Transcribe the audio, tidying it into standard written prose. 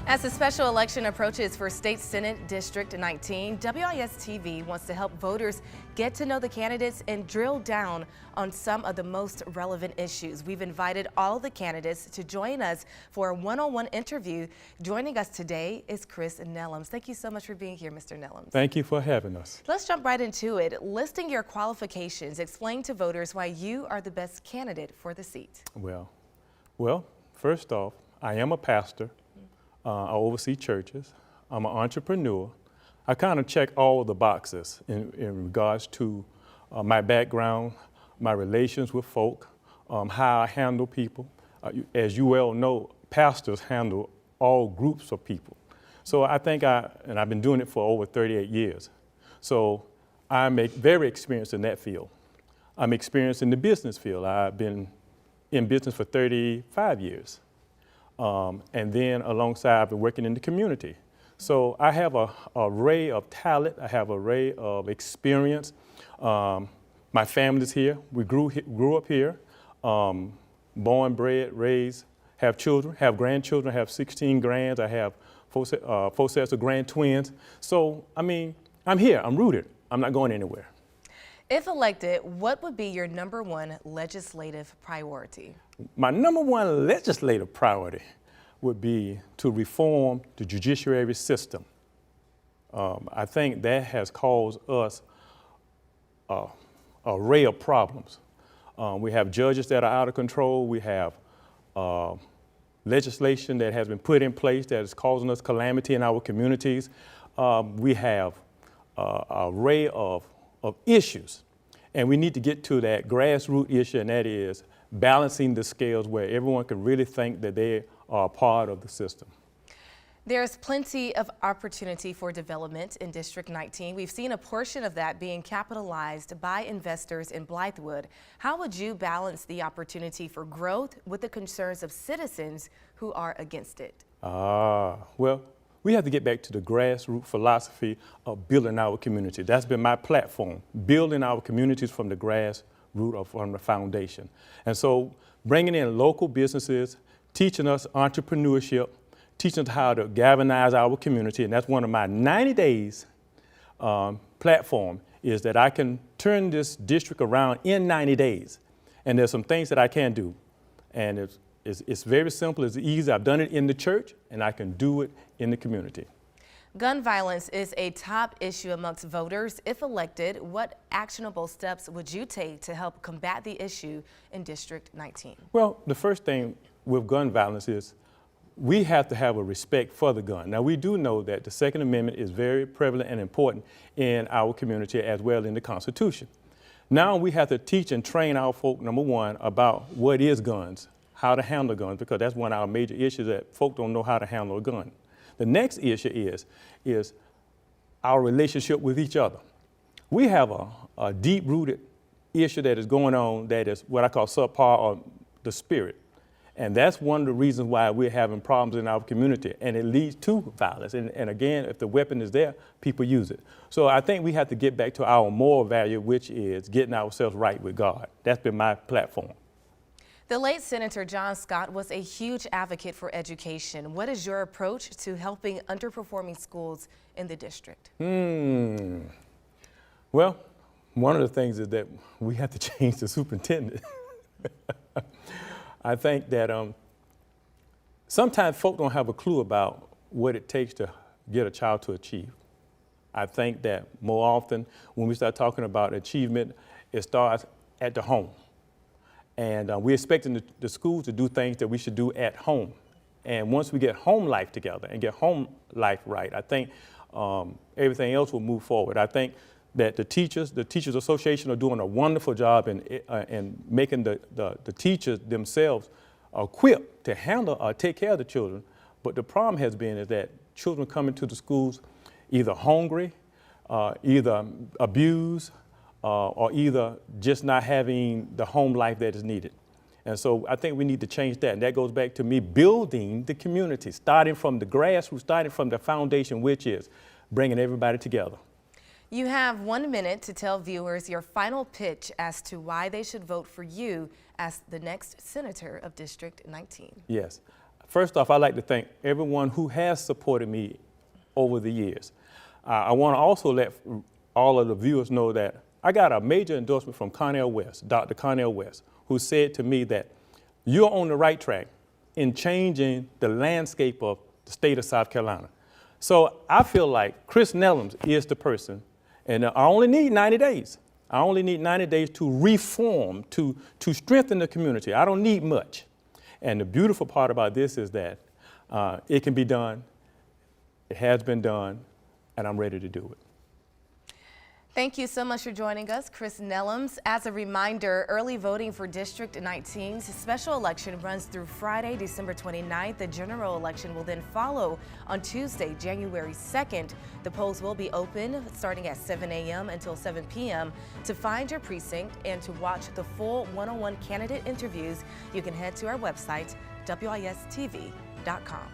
As the special election approaches for State Senate District 19, WIS-TV wants to help voters get to know the candidates and drill down on some of the most relevant issues. We've invited all the candidates to join us for a one-on-one interview. Joining us today is Chris Nelums. Thank you so much for being here, Mr. Nelums. Thank you for having us. Let's jump right into it. Listing your qualifications, explain to voters why you are the best candidate for the seat. Well, first off, I am a pastor. I oversee churches. I'm an entrepreneur. I kind of check all the boxes in regards to my background, my relations with folk, how I handle people. As you well know, pastors handle all groups of people. So I think and I've been doing it for over 38 years. So I'm very experienced in that field. I'm experienced in the business field. I've been in business for 35 years. And then alongside, I've been working in the community. So I have an array of talent. I have an array of experience. My family's here. We grew up here, born, bred, raised, have children, have grandchildren, have 16 grands. I have four sets of grand twins. So, I mean, I'm here. I'm rooted. I'm not going anywhere. If elected, what would be your #1 legislative priority? My #1 legislative priority would be to reform the judiciary system. I think that has caused us an array of problems. We have judges that are out of control. We have legislation that has been put in place that is causing us calamity in our communities. We have an array of issues, and we need to get to that grassroots issue, and that is balancing the scales where everyone can really think that they are a part of the system. There's plenty of opportunity for development in District 19. We've seen a portion of that being capitalized by investors in Blythewood. How would you balance the opportunity for growth with the concerns of citizens who are against it? Well, we have to get back to the grassroots philosophy of building our community. That's been my platform, building our communities from the grassroots or from the foundation. And so bringing in local businesses, teaching us entrepreneurship, teaching us how to galvanize our community, and that's one of my 90 days platform, is that I can turn this district around in 90 days. And there's some things that I can do. And it's very simple, it's easy. I've done it in the church, and I can do it in the community. Gun violence is a top issue amongst voters. If elected, what actionable steps would you take to help combat the issue in District 19? Well, the first thing with gun violence is we have to have a respect for the gun. Now, we do know that the Second Amendment is very prevalent and important in our community as well in the Constitution. Now we have to teach and train our folk, #1, about what is guns, how to handle guns, because that's one of our major issues, that folk don't know how to handle a gun. The next issue is our relationship with each other. We have a deep-rooted issue that is going on that is what I call subpar, or the spirit. And that's one of the reasons why we're having problems in our community, and it leads to violence. And again, if the weapon is there, people use it. So I think we have to get back to our moral value, which is getting ourselves right with God. That's been my platform. The late Senator John Scott was a huge advocate for education. What is your approach to helping underperforming schools in the district? Well, one of the things is that we have to change the superintendent. I think that sometimes folk don't have a clue about what it takes to get a child to achieve. I think that more often when we start talking about achievement, it starts at the home. And we're expecting the schools to do things that we should do at home. And once we get home life together and get home life right, I think everything else will move forward. I think that the Teachers Association are doing a wonderful job in making the teachers themselves equipped to handle or take care of the children. But the problem has been is that children come into the schools either hungry, either abused, or either just not having the home life that is needed. And so I think we need to change that. And that goes back to me building the community, starting from the grassroots, starting from the foundation, which is bringing everybody together. You have 1 minute to tell viewers your final pitch as to why they should vote for you as the next senator of District 19. Yes. First off, I'd like to thank everyone who has supported me over the years. I want to also let all of the viewers know that I got a major endorsement from Cornel West, Dr. Cornel West, who said to me that you're on the right track in changing the landscape of the state of South Carolina. So I feel like Chris Nelums is the person, and I only need 90 days. I only need 90 days to reform, to strengthen the community. I don't need much. And the beautiful part about this is that it can be done, it has been done, and I'm ready to do it. Thank you so much for joining us, Chris Nelums. As a reminder, early voting for District 19's special election runs through Friday, December 29th. The general election will then follow on Tuesday, January 2nd. The polls will be open starting at 7 a.m. until 7 p.m. To find your precinct and to watch the full one-on-one candidate interviews, you can head to our website, WISTV.com.